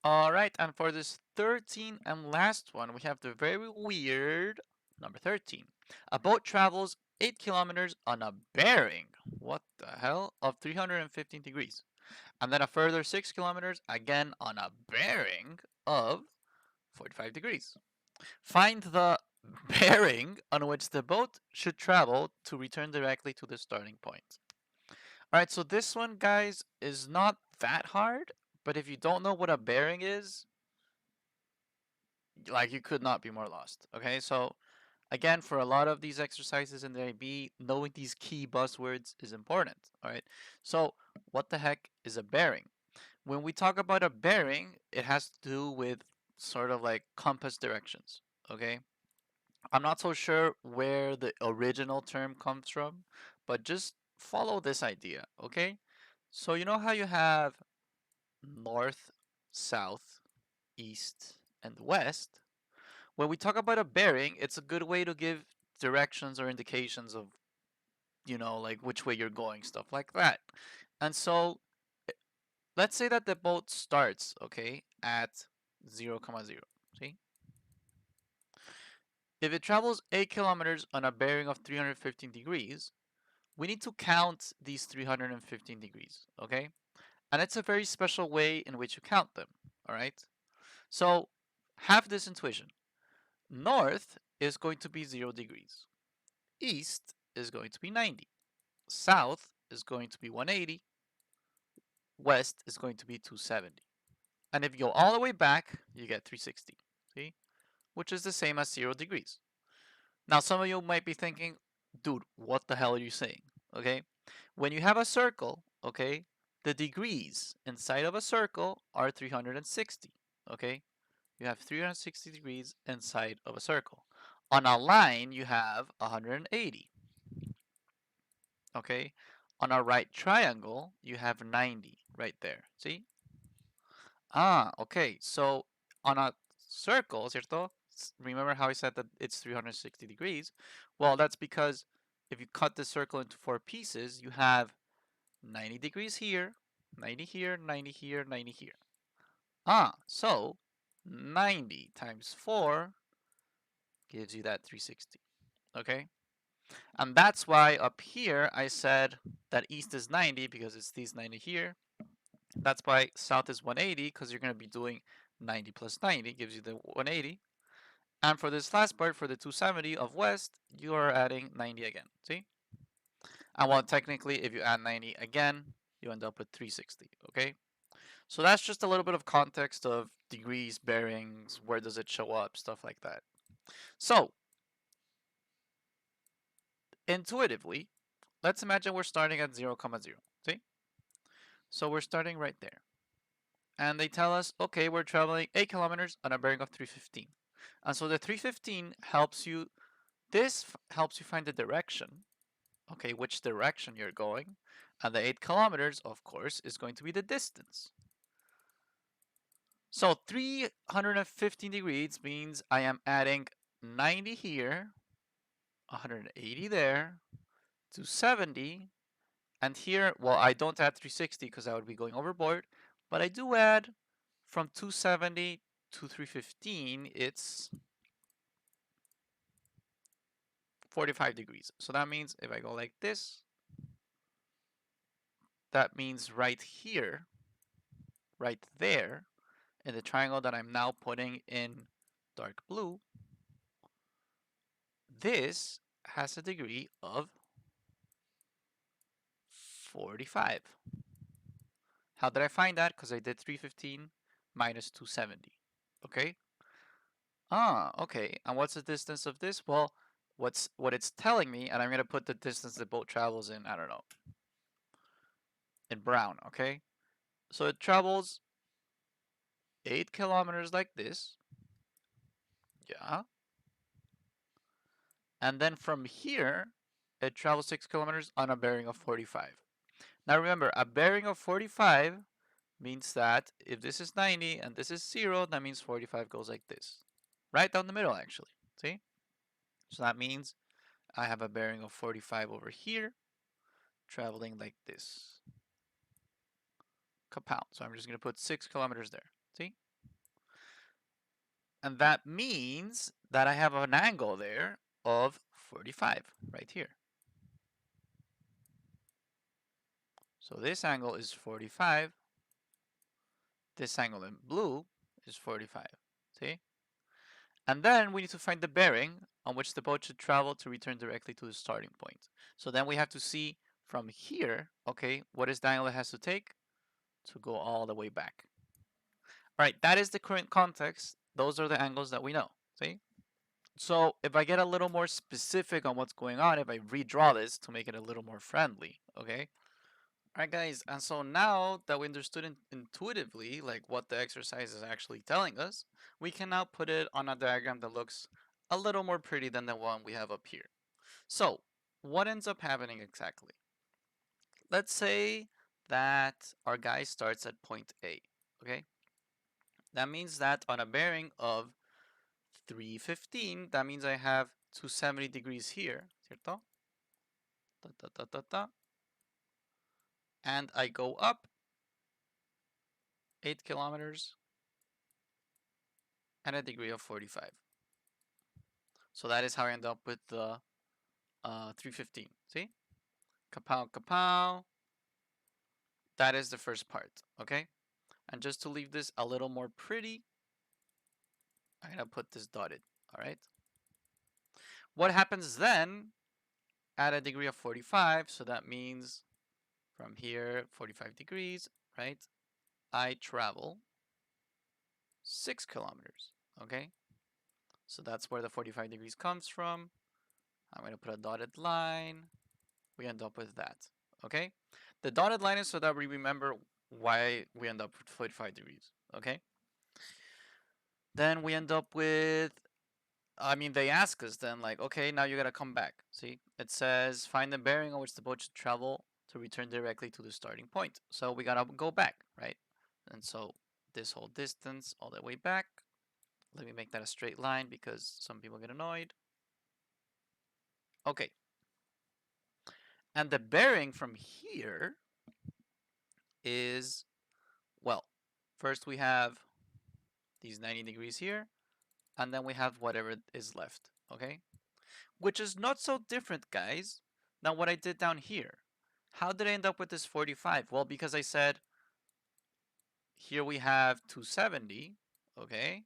All right, and for this 13 and last one, we have the very weird number 13. A boat travels 8 kilometers on a bearing, what the hell, of 315 degrees. And then a further 6 kilometers, again on a bearing of 45 degrees. Find the bearing on which the boat should travel to return directly to the starting point. All right, so this one, guys, is not that hard, but if you don't know what a bearing is, like you could not be more lost. Okay, so again, for a lot of these exercises in the IB, knowing these key buzzwords is important. All right, so what the heck is a bearing? When we talk about a bearing, it has to do with sort of like compass directions. Okay, I'm not so sure where the original term comes from, but just follow this idea. Okay, so you know how you have north, south, east, and west. When we talk about a bearing, it's a good way to give directions or indications of, like which way you're going, stuff like that. And so let's say that the boat starts, okay, at 0, 0. See? If it travels 8 kilometers on a bearing of 315 degrees, we need to count these 315 degrees, okay? And it's a very special way in which you count them, all right? So have this intuition. North is going to be 0 degrees. East is going to be 90. South is going to be 180. West is going to be 270. And if you go all the way back, you get 360. See? Which is the same as 0 degrees. Now, some of you might be thinking, dude, what the hell are you saying? Okay? When you have a circle, okay, the degrees inside of a circle are 360. Okay? You have 360 degrees inside of a circle. On a line, you have 180. Okay? On a right triangle, you have 90 right there. See? Ah, okay. So on a circle, ¿cierto? Remember how I said that it's 360 degrees? Well, that's because if you cut the circle into 4 pieces, you have 90 degrees here, 90 here, 90 here, 90 here. Ah, so 90 times 4 gives you that 360. Okay? And that's why up here I said that east is 90 because it's these 90 here. That's why south is 180 because you're going to be doing 90 plus 90 gives you the 180. And for this last part, for the 270 of west, you are adding 90 again. See? And well, technically, if you add 90 again, you end up with 360. Okay? So that's just a little bit of context of degrees, bearings, where does it show up, stuff like that. So, intuitively, let's imagine we're starting at 0, 0. See? So we're starting right there. And they tell us, okay, we're traveling 8 kilometers on a bearing of 315. And so the 315 helps you, helps you find the direction, okay, which direction you're going. And the 8 kilometers, of course, is going to be the distance. So 315 degrees means I am adding 90 here, 180 there, 270, and here, well, I don't add 360 because I would be going overboard, but I do add from 270 to 315, it's 45 degrees. So that means if I go like this, that means right here, right there, in the triangle that I'm now putting in dark blue, this has a degree of 45. How did I find that? Because I did 315 minus 270. Okay? Ah, okay. And what's the distance of this? Well, what it's telling me, and I'm going to put the distance the boat travels in, I don't know, in brown, okay? So it travels 8 kilometers like this. Yeah. And then from here, it travels 6 kilometers on a bearing of 45. Now remember, a bearing of 45 means that if this is 90 and this is 0, that means 45 goes like this. Right down the middle, actually. See? So that means I have a bearing of 45 over here, traveling like this. Kapow. So I'm just going to put 6 kilometers there. See? And that means that I have an angle there of 45 right here. So this angle is 45. This angle in blue is 45. See? And then we need to find the bearing on which the boat should travel to return directly to the starting point. So then we have to see from here, okay, what is the angle it has to take to go all the way back. All right, that is the current context. Those are the angles that we know. See? So if I get a little more specific on what's going on, if I redraw this to make it a little more friendly, okay? All right, guys, and so now that we understood intuitively like what the exercise is actually telling us, we can now put it on a diagram that looks a little more pretty than the one we have up here. So what ends up happening exactly? Let's say that our guy starts at point A, okay? That means that on a bearing of 315, that means I have 270 degrees here, ¿cierto? Ta, ta, ta, ta, ta. And I go up 8 kilometers at a degree of 45. So that is how I end up with the 315. See? Kapow, kapow. That is the first part, okay? And just to leave this a little more pretty, I'm gonna put this dotted, all right? What happens then at a degree of 45, so that means from here, 45 degrees, right? I travel 6 kilometers, okay? So that's where the 45 degrees comes from. I'm gonna put a dotted line. We end up with that, okay? The dotted line is so that we remember why we end up with 45 degrees, okay? Then we end up with, I mean, they ask us then, like, okay, now you gotta come back. See, it says find the bearing on which the boat should travel to return directly to the starting point. So we gotta go back, right? And so this whole distance all the way back. Let me make that a straight line because some people get annoyed. Okay. And the bearing from here is, well, first we have these 90 degrees here, and then we have whatever is left, okay? Which is not so different, guys, than what I did down here. How did I end up with this 45? Well, because I said here we have 270, okay?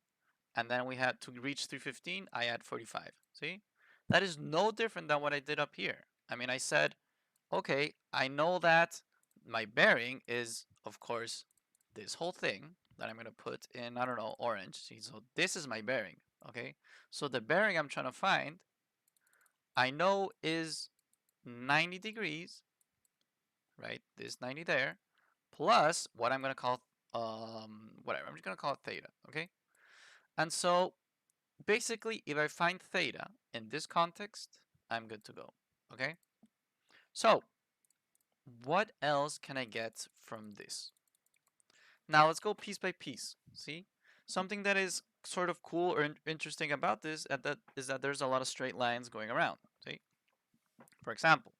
And then we had to reach 315, I add 45, see? That is no different than what I did up here. I mean, I said, okay, I know that my bearing is, of course, this whole thing that I'm going to put in, I don't know, orange. See, so this is my bearing, okay? So the bearing I'm trying to find, I know is 90 degrees, right? This 90 there, plus what I'm going to call, whatever, I'm just going to call it theta, okay? And so basically, if I find theta in this context, I'm good to go, okay? So what else can I get from this? Now let's go piece by piece. See, something that is sort of cool or interesting about this is that there's a lot of straight lines going around. See, for example,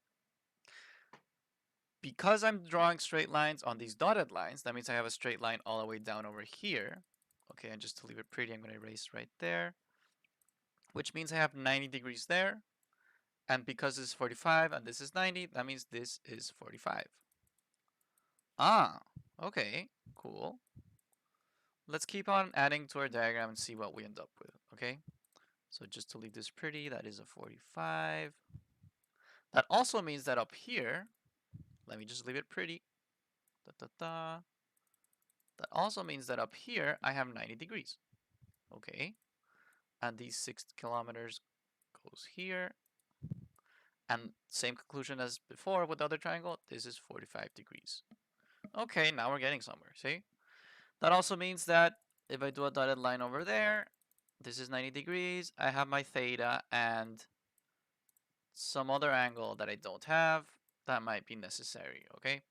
because I'm drawing straight lines on these dotted lines, that means I have a straight line all the way down over here. Okay, and just to leave it pretty, I'm going to erase right there, which means I have 90 degrees there. And because this is 45 and this is 90, that means this is 45. Ah, okay, cool. Let's keep on adding to our diagram and see what we end up with, okay? So just to leave this pretty, that is a 45. That also means that up here, let me just leave it pretty. Da, da, da. That also means that up here, I have 90 degrees, okay? And these 6 kilometers goes here. And same conclusion as before with the other triangle, this is 45 degrees. Okay, now we're getting somewhere, see? That also means that if I do a dotted line over there, this is 90 degrees, I have my theta and some other angle that I don't have that might be necessary, okay?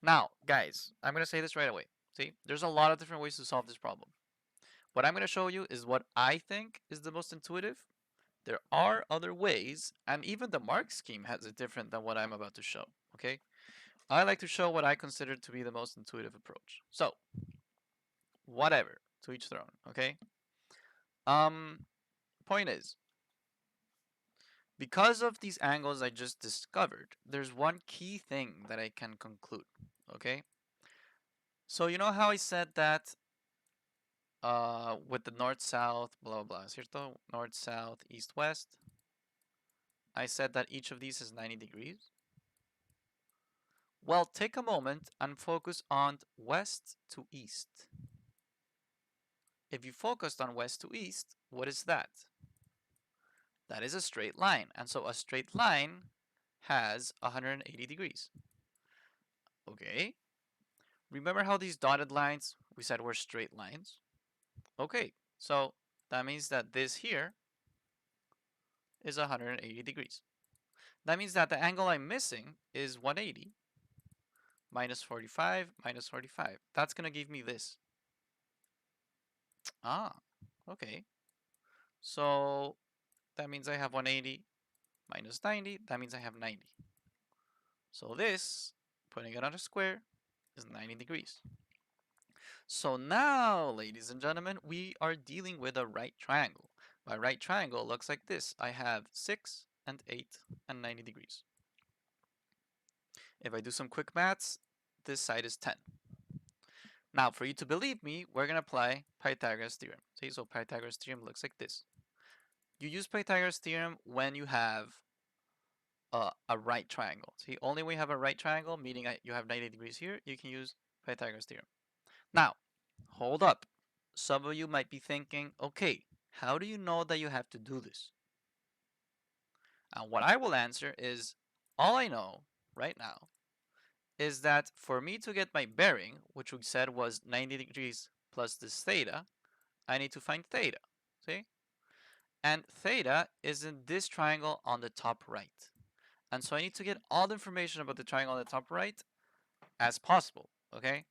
Now, guys, I'm going to say this right away. See, there's a lot of different ways to solve this problem. What I'm going to show you is what I think is the most intuitive. There are other ways, and even the mark scheme has it different than what I'm about to show, okay? I like to show what I consider to be the most intuitive approach. So, whatever. To each their own, okay? Point is, because of these angles I just discovered, there's one key thing that I can conclude, okay? So you know how I said that with the north-south, blah, blah, ¿cierto? North-south, east-west. I said that each of these is 90 degrees. Well, take a moment and focus on west to east. If you focused on west to east, what is that? That is a straight line. And so a straight line has 180 degrees. Okay. Remember how these dotted lines we said were straight lines? Okay. So that means that this here is 180 degrees. That means that the angle I'm missing is 180 minus 45 minus 45. That's going to give me this. Ah, okay. So that means I have 180 minus 90. That means I have 90. So this, putting it on a square, is 90 degrees. So now, ladies and gentlemen, we are dealing with a right triangle. My right triangle looks like this. I have 6 and 8 and 90 degrees. If I do some quick maths, this side is 10. Now, for you to believe me, we're going to apply Pythagoras theorem. See, so Pythagoras theorem looks like this. You use Pythagoras theorem when you have a right triangle. See, only when you have a right triangle, meaning you have 90 degrees here, you can use Pythagoras theorem. Now, hold up. Some of you might be thinking, okay, how do you know that you have to do this? And what I will answer is, all I know right now is that for me to get my bearing, which we said was 90 degrees plus this theta, I need to find theta, see? And theta is in this triangle on the top right. And so I need to get all the information about the triangle on the top right as possible, okay?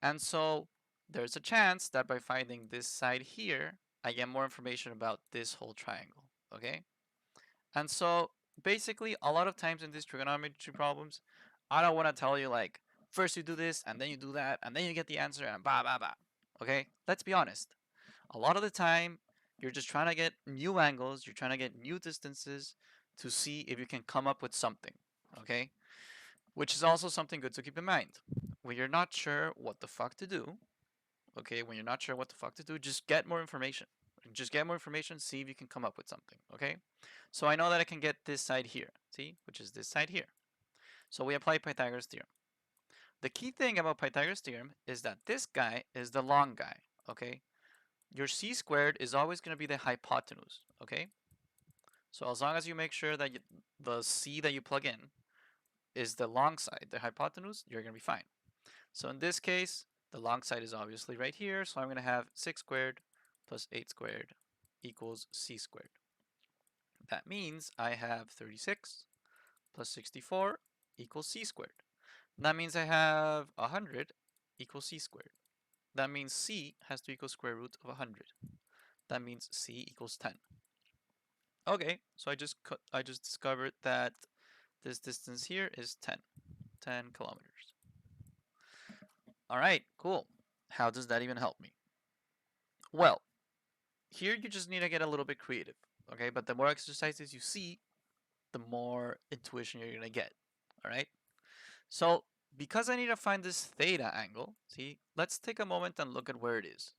And so there's a chance that by finding this side here, I get more information about this whole triangle, okay? And so basically a lot of times in these trigonometry problems, I don't want to tell you like, first you do this, and then you do that, and then you get the answer, and blah, blah, blah, okay? Let's be honest. A lot of the time, you're just trying to get new angles, you're trying to get new distances to see if you can come up with something, okay? Which is also something good to keep in mind. When you're not sure what the fuck to do, okay, when you're not sure what the fuck to do, just get more information. Just get more information, see if you can come up with something, okay? So I know that I can get this side here, see, which is this side here. So we apply Pythagoras theorem. The key thing about Pythagoras theorem is that this guy is the long guy, okay? Your c squared is always going to be the hypotenuse, okay? So as long as you make sure that the c that you plug in is the long side, the hypotenuse, you're going to be fine. So in this case, the long side is obviously right here, so I'm going to have 6 squared plus 8 squared equals c squared. That means I have 36 plus 64 equals c squared. That means I have 100 equals c squared. That means c has to equal square root of 100. That means c equals 10. Okay, so I just discovered that this distance here is 10 kilometers. All right, cool. How does that even help me? Well, here you just need to get a little bit creative, okay? But the more exercises you see, the more intuition you're gonna get, all right? So because I need to find this theta angle, see, let's take a moment and look at where it is.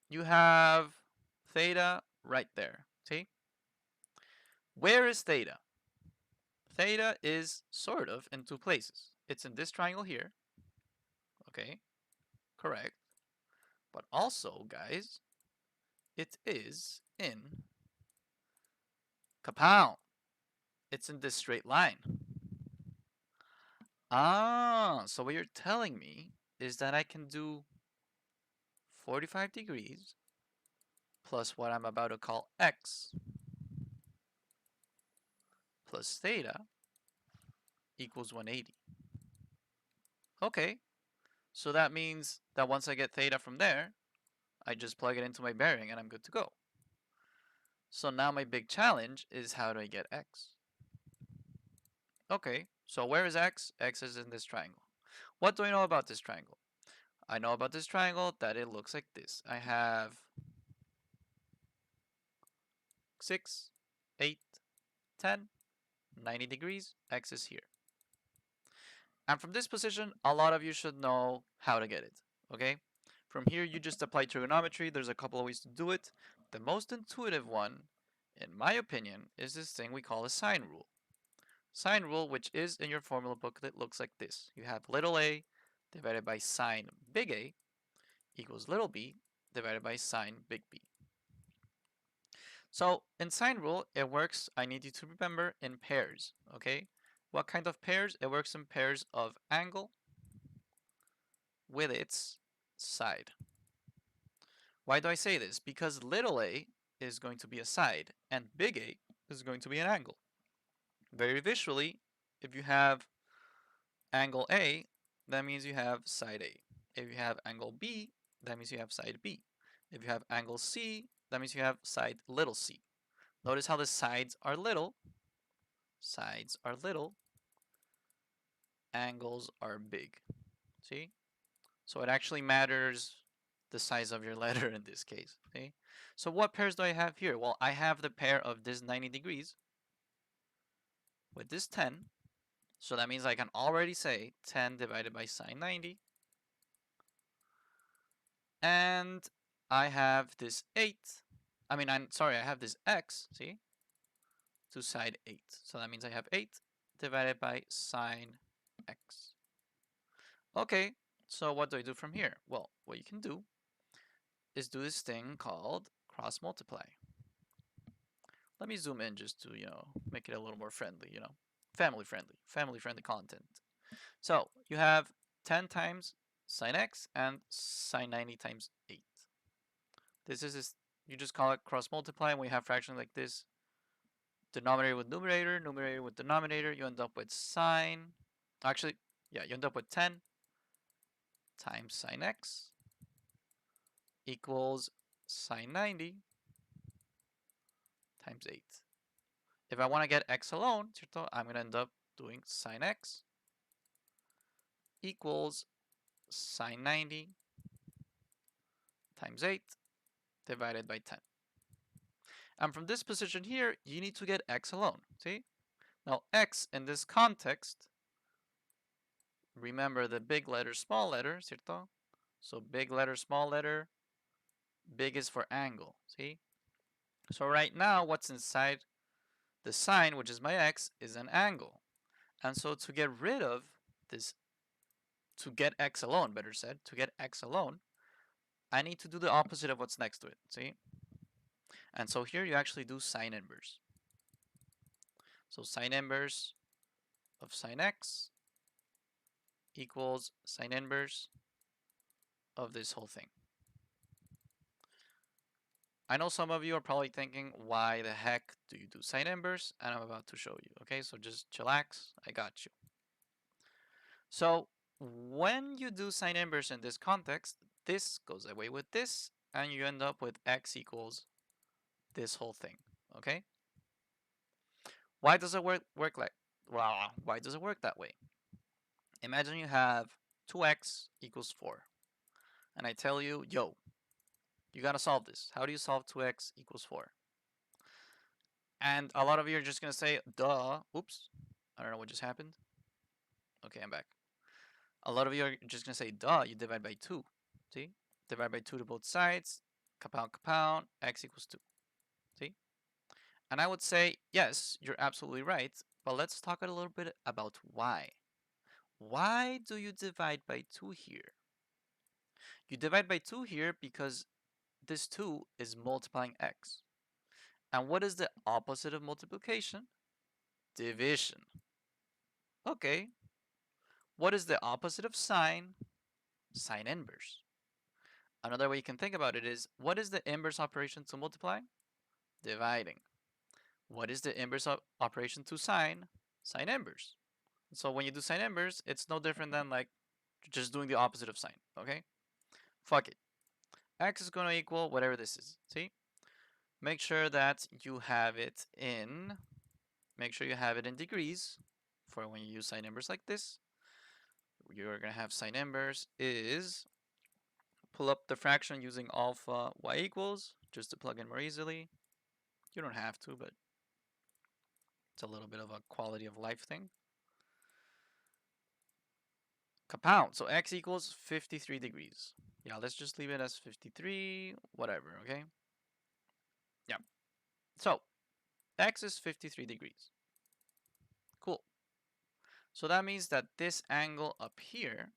You have theta right there, see? Where is theta? Theta is sort of in two places. It's in this triangle here, okay? Correct. But also, guys, it is in kapow. It's in this straight line. Ah, so what you're telling me is that I can do 45 degrees plus what I'm about to call x plus theta equals 180. Okay, so that means that once I get theta from there, I just plug it into my bearing and I'm good to go. So now my big challenge is how do I get x? Okay, so where is x? X is in this triangle. What do I know about this triangle? I know about this triangle that it looks like this. I have 6, 8, 10, 90 degrees. X is here. And from this position, a lot of you should know how to get it, okay? From here, you just apply trigonometry. There's a couple of ways to do it. The most intuitive one, in my opinion, is this thing we call a sine rule. Sine rule, which is in your formula book, that looks like this. You have little a divided by sine big A equals little b divided by sine big B. So in sine rule, it works, I need you to remember, in pairs, okay? What kind of pairs? It works in pairs of angle with its side. Why do I say this? Because little a is going to be a side and big A is going to be an angle. Very visually, if you have angle A, that means you have side A. If you have angle B, that means you have side B. If you have angle C, that means you have side little c. Notice how the sides are little. Sides are little. Angles are big. See? So it actually matters the size of your letter in this case. Okay? So what pairs do I have here? Well, I have the pair of this 90 degrees with this 10. So that means I can already say 10 divided by sine 90. And I have this 8. I have this x, see, to side 8. So that means I have 8 divided by sine x. Okay, so what do I do from here? Well, what you can do is do this thing called cross multiply. Let me zoom in just to, make it a little more friendly, family friendly content. So you have 10 times sine x and sine 90 times 8. You just call it cross multiply, and we have fractions like this. Denominator with numerator, numerator with denominator, you end up with sine. Actually, yeah, you end up with 10 times sine x equals sine 90 times 8. If I want to get x alone, I'm going to end up doing sine x equals sine 90 times 8 divided by 10. And from this position here, you need to get x alone. See? Now, x in this context, remember the big letter, small letter, ¿cierto? So big letter, small letter, big is for angle. See? So right now, what's inside the sine, which is my x, is an angle. And so to get rid of this, to get x alone, better said, to get x alone, I need to do the opposite of what's next to it. See? And so here you actually do sine inverse. So sine inverse of sine x equals sine inverse of this whole thing. I know some of you are probably thinking, why the heck do you do sine inverse? And I'm about to show you. Okay, so just chillax. I got you. So when you do sine inverse in this context, this goes away with this, and you end up with x equals this whole thing. Okay? Why does it work like? Well, why does it work that way? Imagine you have 2x equals 4, and I tell you, yo, you gotta solve this. How do you solve 2x equals 4? And a lot of you are just gonna say, duh. Oops, I don't know what just happened. Okay, I'm back. A lot of you are just gonna say, duh, you divide by 2. See? Divide by 2 to both sides. Compound, compound, x equals 2. See? And I would say, yes, you're absolutely right, but let's talk a little bit about why. Why do you divide by 2 here? You divide by 2 here because this 2 is multiplying x. And what is the opposite of multiplication? Division. Okay. What is the opposite of sine? Sine inverse. Another way you can think about it is, what is the inverse operation to multiply? Dividing. What is the inverse operation to sine? Sine inverse. So when you do sine inverse, it's no different than like just doing the opposite of sine, okay? Fuck it. X is going to equal whatever this is, see? Make sure that you have it in, degrees for when you use sine inverse like this. You're going to have sine inverse is pull up the fraction using alpha y equals, just to plug in more easily. You don't have to, but it's a little bit of a quality of life thing. Compound, so x equals 53 degrees. Yeah, let's just leave it as 53, whatever, okay? Yeah. So, x is 53 degrees. Cool. So that means that this angle up here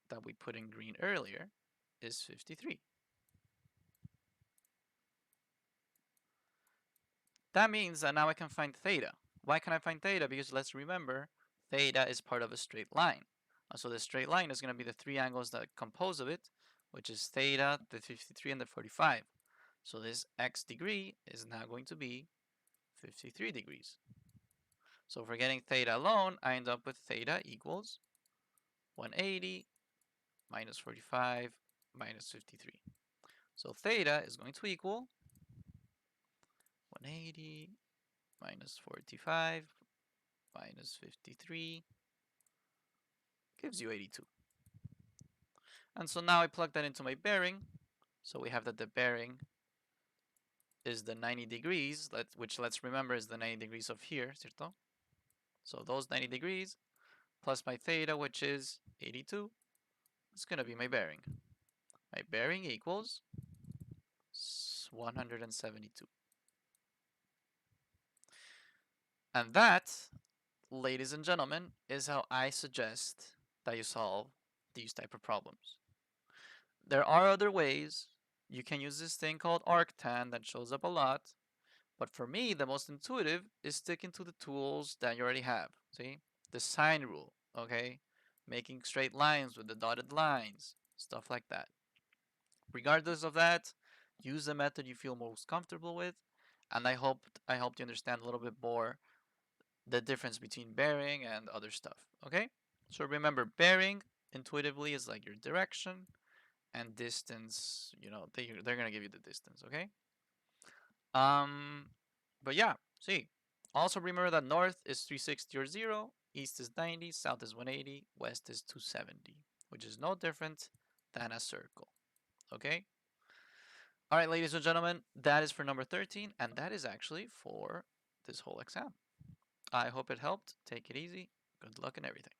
that we put in green earlier is 53. That means that now I can find theta. Why can I find theta? Because let's remember, theta is part of a straight line. So the straight line is going to be the three angles that compose of it, which is theta, the 53, and the 45. So this x degree is now going to be 53 degrees. So for getting theta alone, I end up with theta equals 180 minus 45 minus 53. So theta is going to equal 180 minus 45 minus 53 gives you 82. And so now I plug that into my bearing. So we have that the bearing is the 90 degrees, which let's remember is the 90 degrees of here, ¿cierto? So those 90 degrees plus my theta, which is 82, is going to be my bearing. My bearing equals 172. And that, ladies and gentlemen, is how I suggest that you solve these type of problems. There are other ways. You can use this thing called arctan that shows up a lot. But for me, the most intuitive is sticking to the tools that you already have. See? The sine rule, okay? Making straight lines with the dotted lines, stuff like that. Regardless of that, use the method you feel most comfortable with. And I helped you understand a little bit more the difference between bearing and other stuff, okay? So remember, bearing intuitively is like your direction, and distance, they're gonna give you the distance, okay? Um, but yeah, see. Also remember that north is 360 or 0, east is 90, south is 180, west is 270, which is no different than a circle, okay? All right, ladies and gentlemen, that is for number 13, and that is actually for this whole exam. I hope it helped. Take it easy. Good luck and everything.